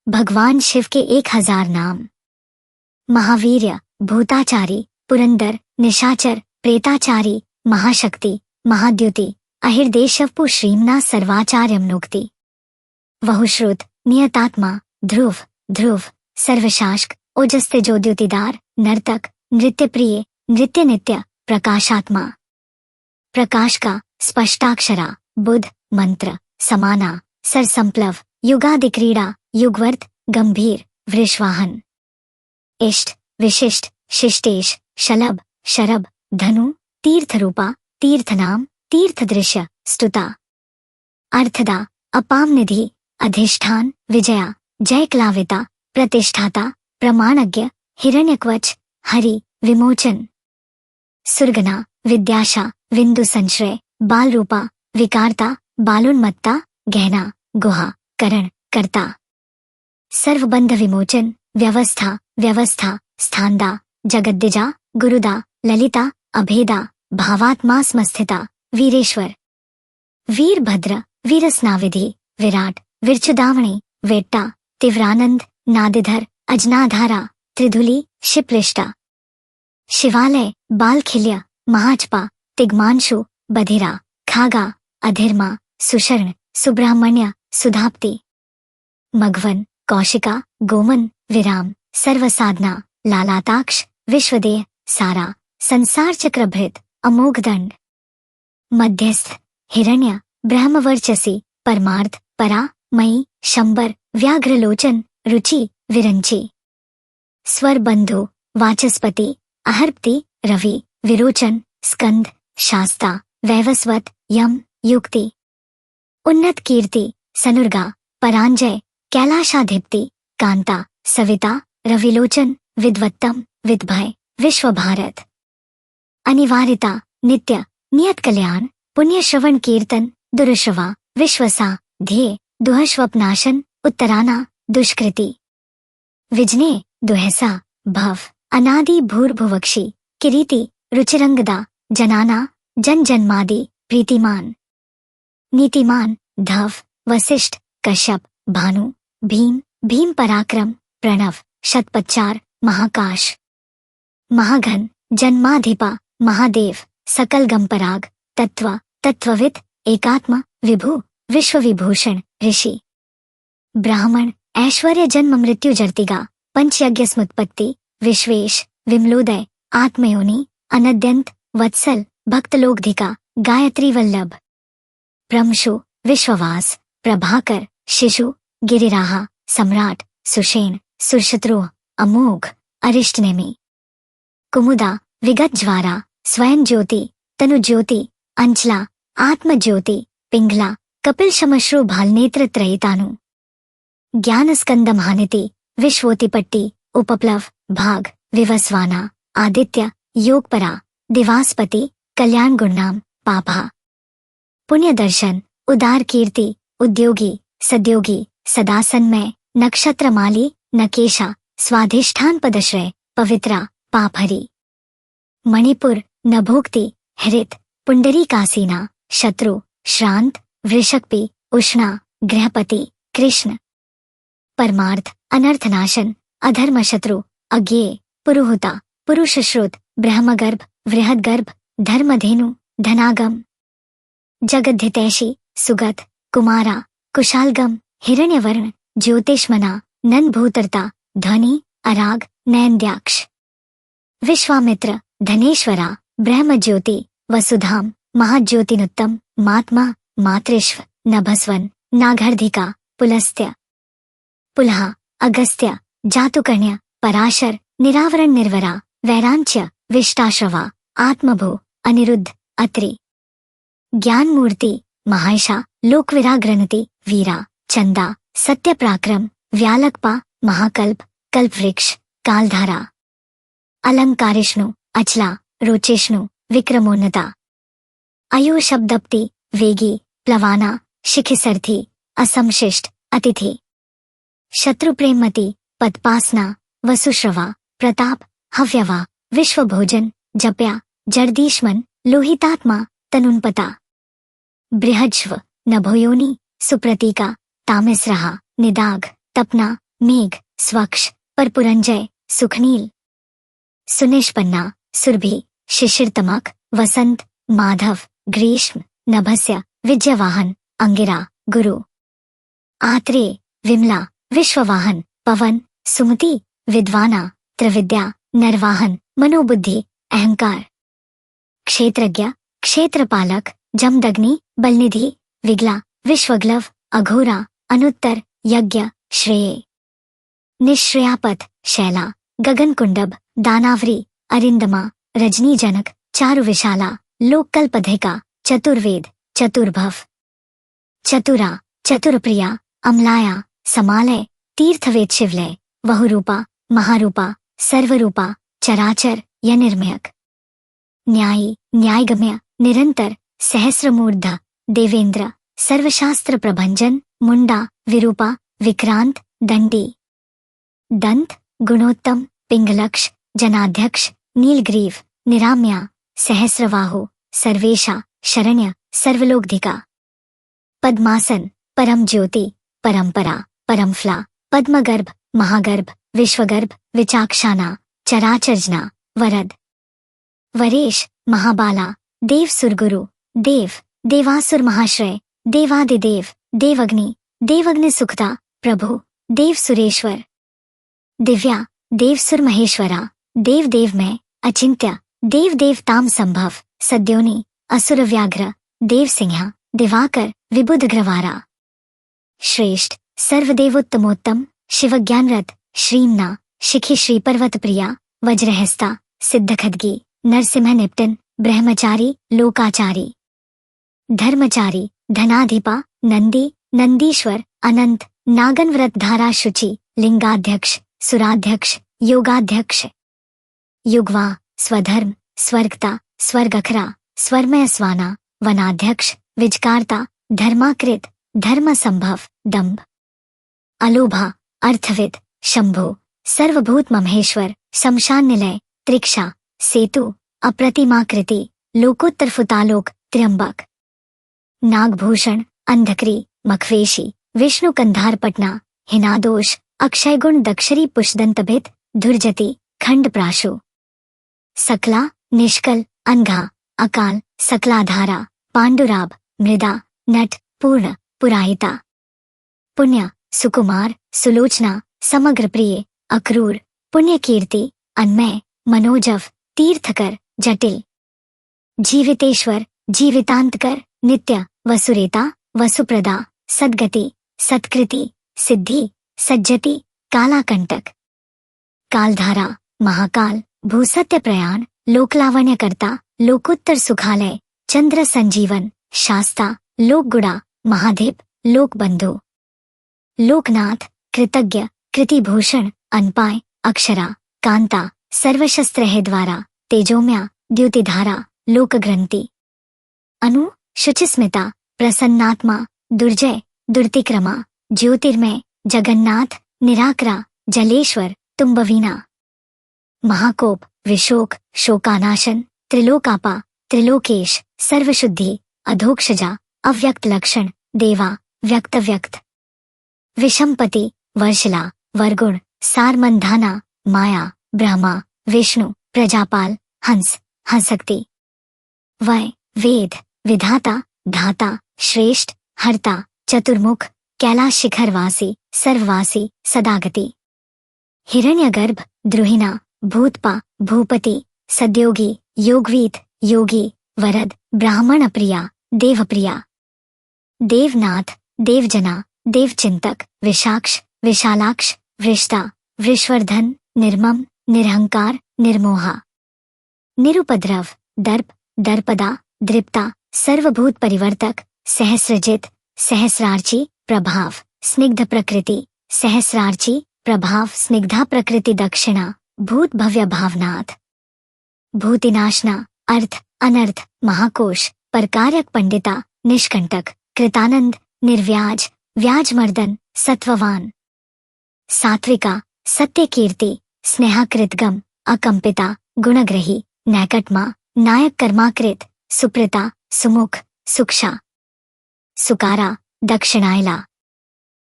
भगवान शिव के 1000 नाम। महावीर्य, भूताचारी, पुरंदर, निशाचर, प्रेताचारी, महाशक्ति, महाद्युति, अहिर्देशवपु श्रीमना सर्वाचार्यम नोक्ति। वहुश्रुत, नियतात्मा, ध्रुव, ध्रुव, सर्वशास्क, ओजस्तेजोद्युतिदार, नर्तक, नृत्यप्रिय, नृत्य नित्य, प्रकाशात्मा, प्रकाश का, स्पष्टाक्षरा, बुध, मंत्र, समाना, सरसंप्लव, युगादिक्रीड़ा, युगवर्त, गंभीर, वृषवाहन, इष्ट, विशिष्ट, शिष्टेश, शलभ, शरभ, धनु, तीर्थरूपा, तीर्थनाम, तीर्थदृश्य, स्तुता, अर्थदा, अपाम निधि, अधिष्ठान, विजया, जयक्लाविता, प्रतिष्ठाता, प्रमाणज्ञ, हिरण्यकवच, हरि, विमोचन, सुरगना, विद्याशा, विंदु संश्रय, बाल रूपा, विकारता, बालोन्मत्ता, गहना, गुहा, करण, कर्ता, सर्वबंध विमोचन, व्यवस्था, व्यवस्था, स्थानदा, जगद्दिजा, गुरुदा, ललिता, अभेदा, भावात्मा स्मस्थिता, वीरेश्वर, वीरभद्र, वीरस्नाविधि, विराट, विरचुदावणी, वेट्टा, तीव्रानंद, नादिधर, अजनाधारा, त्रिधुली, शिप्लिष्टा, शिवालय, बालखिल्य, महाचपा, तिग्मांशु, बधिरा, खागा, अधीर्मा, सुशर्ण, सुब्रह्मण्य, सुधाप्ति, मघवन, कौशिका, गोमन, विराम, सर्वसाधना, लालाताक्ष, विश्वदेह, सारा, संसार चक्रभृत, अमोघदंड, मध्यस्थ, हिरण्य, ब्रह्मवर्चसी, परमार्थ, परा, मई, शंबर, व्याघ्रलोचन, रुचि, विरंची, स्वर बंधु, वाचस्पति, अहर्पति, रवि, विरोचन, स्कंद, शास्ता, वैवस्वत, यम, युक्ति, उन्नत कीर्ति, सनुर्गा, परांजय, कैलाशाधिपति, कांता, सविता, रविलोचन, विद्वत्तम, विद्भय, विश्वभारत, अनिवार्यता, नित्य, नियत कल्याण, पुण्य श्रवण कीर्तन, दुरुश्रवा, विश्वसा, ध्येय, दुहस्वप्नाशन, उत्तराना, दुष्कृति, विजने, दुहसा, भव, अनादि भूर्भुवक्षी, किरीति, रुचिरंगदा, जनाना, जन जन्मादि, प्रीतिमान, नीतिमान, धव, वशिष्ठ, कश्यप, भानु, भीम, भीम पराक्रम, प्रणव, शतपच्चार, महाकाश, महाघन, जन्माधिपा, महादेव, सकल गंपराग, तत्व, तत्वविद, एकात्म, विभु, विश्वविभूषण, ऋषि, ब्राह्मण, ऐश्वर्य, जन्म मृत्यु जर्तिगा, पंचयज्ञ स्मुत्पत्ति, विश्वेश, विमलोदय, आत्मयोनि, अनद्यंत, वत्सल, भक्तलोकधिका, गायत्री वल्लभ, प्रमशु, विश्ववास, प्रभाकर, शिशु, गिरिराहा, सम्राट, सुषेण, सुरशत्रुः, अमोघ, अरिष्टनेमि, कुमुदा, विगत ज्वारा, स्वयं ज्योति, तनु ज्योति, अंचला, आत्म ज्योति, पिंगला, कपिल शमश्रु भालनेत्र त्रयितानु, ज्ञान स्कंद महानिति, विश्वोतिपट्टी, उपप्लव, भाग, विवस्वाना, आदित्य, योगपरा, दिवास्पति, कल्याण गुणनाम, पापा, पुण्य दर्शन, उदार कीर्ति, उद्योगी, सद्योगी, सदासन्मय, नक्षत्रमाली, नकेशा, स्वाधिष्ठान पदश्रय, पवित्रा, पापहरी, मणिपुर, नभोक्ति, हृत, पुंडरीकासीना, शत्रु, श्रांत, वृषक्पि, उष्णा, गृहपति, कृष्ण, परमार्थ, अनर्थनाशन, अधर्मशत्रु, अज्ञेय, पुरुहुता, पुरुषश्रुत, ब्रह्मगर्भ, बृहद्गर्भ, धर्मधेनु, धनागम, जगद्धितैषी, सुगत, कुमारा, कुशालगम, हिरण्यवर्ण, ज्योतिष्मना, नन्भूतर्ता, ध्वनि, अराग, नैन्द्याक्ष, विश्वामित्र, धनेश्वरा, ब्रह्मज्योति, वसुधाम, महाज्योतिनुत्तम, मात्मा, मातृश्व, नभस्वन, नाघर्धिका, पुलस्त्य, पुलहा, अगस्त्य, जातुकर्ण्य, पराशर, निरावरण निर्वरा, वैरांच्य, विष्टाश्रवा, आत्मभू, अनिरुद्ध, अत्रि, ज्ञानमूर्ति, महायशा, लोकविराग्रनति, वीरा, चंदा, सत्यपराक्रम, व्यालकपा, महाकल्प, कल्पवृक्ष, कालधारा, अलंकारिष्णु, अचला, रोचेष्णु, विक्रमोन्नता, अयो शब्दप्ति, वेगी, प्लवाना, शिखिसर्थी, असमशिष्ट, अतिथि, शत्रुप्रेमति, पदपासना, वसुश्रवा, प्रताप, हव्यवा, विश्वभोजन, जप्या, जर्दीश्मन, लोहितात्मा, तनुन्पता, बृहज्व, नभोयोनि, सुप्रतीका, तामिस्रहा, निदाघ, तपना, मेघ स्वक्ष परपुरंजय सुखनील सुनिष्पन्ना सुरभि शिशिरतमक वसंत माधव ग्रीष्म नभस्य विजयवाहन अंगिरा गुरु आत्रेय विमला विश्ववाहन पवन सुमति विद्वाना त्रिविद्या नरवाहन मनोबुद्धि अहंकार क्षेत्रज्ञ क्षेत्रपालक जमदग्नि बलनिधि विगला विश्वग्लव अघोरा अनुत्तर यज्ञ श्रेय निश्रेयापथ शैला गगनकुंडब दानावरी अरिंदमा रजनीजनक चारुविशाला लोककल्पधिका चतुर्वेद चतुर्भव चतुरा चतुरप्रिया अम्लाया समालय तीर्थवेद शिवलय वहुरूपा महारूपा सर्वरूपा चराचर या निर्मयक न्यायी न्यायगम्य निरंतर सहस्रमूर्ध देवेंद्र सर्वशास्त्र प्रभंजन मुंडा विरूपा विक्रांत दंडी दंत गुणोत्तम पिंगलक्ष जनाध्यक्ष नीलग्रीव निराम्या सहस्रवाहु सर्वेशा शरण्य सर्वलोकधिका पद्मासन परम ज्योति परंपरा परमफ्ला पद्मगर्भ महागर्भ विश्वगर्भ विचाक्षाना चराचरजना वरद वरेश महाबाला देव सुरगुरु देव देवासुर महाश्रय देवादिदेव देवग्नि सुखदा प्रभु देव सुरेश्वर दिव्या देवसुर महेश्वरा देव देवमय अचिंत्य देव देवताम संभव सद्योनि असुर व्याघ्र देव सिंह दिवाकर विबुधग्रवारा श्रेष्ठ सर्वदेवोत्तमोत्तम शिवज्ञानरथ श्रीमना शिखी श्रीपर्वत प्रिया वज्रहस्ता सिद्धखदगी नरसिंह निप्टन ब्रह्मचारी लोकाचारी धर्मचारी धनाधिपा नंदी नंदीश्वर अनंत नागनव्रत धारा शुचि लिंगाध्यक्ष सुराध्यक्ष योगाध्यक्ष युगवा स्वधर्म स्वर्गता स्वर्गखरा स्वरमय स्वाना वनाध्यक्ष विजकारता धर्माकृत धर्म संभव दंभ अलोभा अर्थविद शंभो सर्वभूत महेश्वर शमशान निलय त्रिक्षा सेतु अप्रतिमाकृति लोकोत्तरफुतालोक त्र्यंबक नागभूषण अंधकरी मखवेशी विष्णु कंधार पटना हिनादोष अक्षयगुण दक्षरी पुष्दंतभित धुर्जति खंड प्राशु सकला निष्कल अनघा अकाल सकलाधारा पांडुराब मृदा नट पूर्ण पुराहिता पुण्य सुकुमार सुलोचना समग्र प्रिय अक्रूर पुण्यकीर्ति अन्मय मनोजव तीर्थकर जटिल जीवितेश्वर जीवितांतकर नित्य वसुरेता वसुप्रदा सद्गति सत्कृति सिद्धि सज्जति कालाकंटक कालधारा महाकाल भूसत्य प्रयाण लोकलावण्यकर्ता लोकोत्तर सुखालय चंद्र संजीवन शास्ता लोकगुड़ा महादेव लोकबंधु लोकनाथ कृतज्ञ कृतिभूषण अनपाय अक्षरा कांता सर्वशस्त्र है द्वारा तेजोम्या द्युतिधारा लोकग्रंथि अनु शुचिस्मिता प्रसन्नात्मा दुर्जय दुर्तिक्रमा ज्योतिर्मय जगन्नाथ निराकरा जलेश्वर तुम्बवीना महाकोप विशोक शोकानाशन त्रिलोकापा त्रिलोकेश सर्वशुद्धि अधोक्षजा अव्यक्त लक्षण देवा व्यक्त व्यक्त विषमपति वर्षला वरगुण सारमंधाना माया ब्रह्मा विष्णु प्रजापाल हंस हंसक्ति वय वेद विधाता धाता श्रेष्ठ हर्ता चतुर्मुख कैलाश शिखरवासी सर्ववासी सदागति हिरण्यगर्भ द्रुहिणा भूतपा भूपति सद्योगी योगवीत योगी वरद ब्राह्मण प्रिया देवप्रिया देवनाथ देवजना देवचिंतक विशाक्ष विशालाक्ष वृष्टा वृषवर्धन निर्मम निरहंकार निर्मोहा निरुपद्रव दर्प दर्पदा दृप्ता सर्वभूत परिवर्तक सहस्रजित सहस्रार्ची प्रभाव स्निग्ध प्रकृति सहस्रार्ची प्रभाव स्निग्धा प्रकृति दक्षिणा भूत भव्य भावनाथ भूतिनाशना अर्थ अनर्थ महाकोश परकारक पंडिता निष्कंटक कृतानंद निर्व्याज व्याजमर्दन सत्ववान सात्विका सत्यकीर्ति स्नेहाकृतगम अकंपिता गुणग्रही नैकटमा नायक कर्माकृत सुप्रता सुमुख सुक्षा सुकारा दक्षिणायला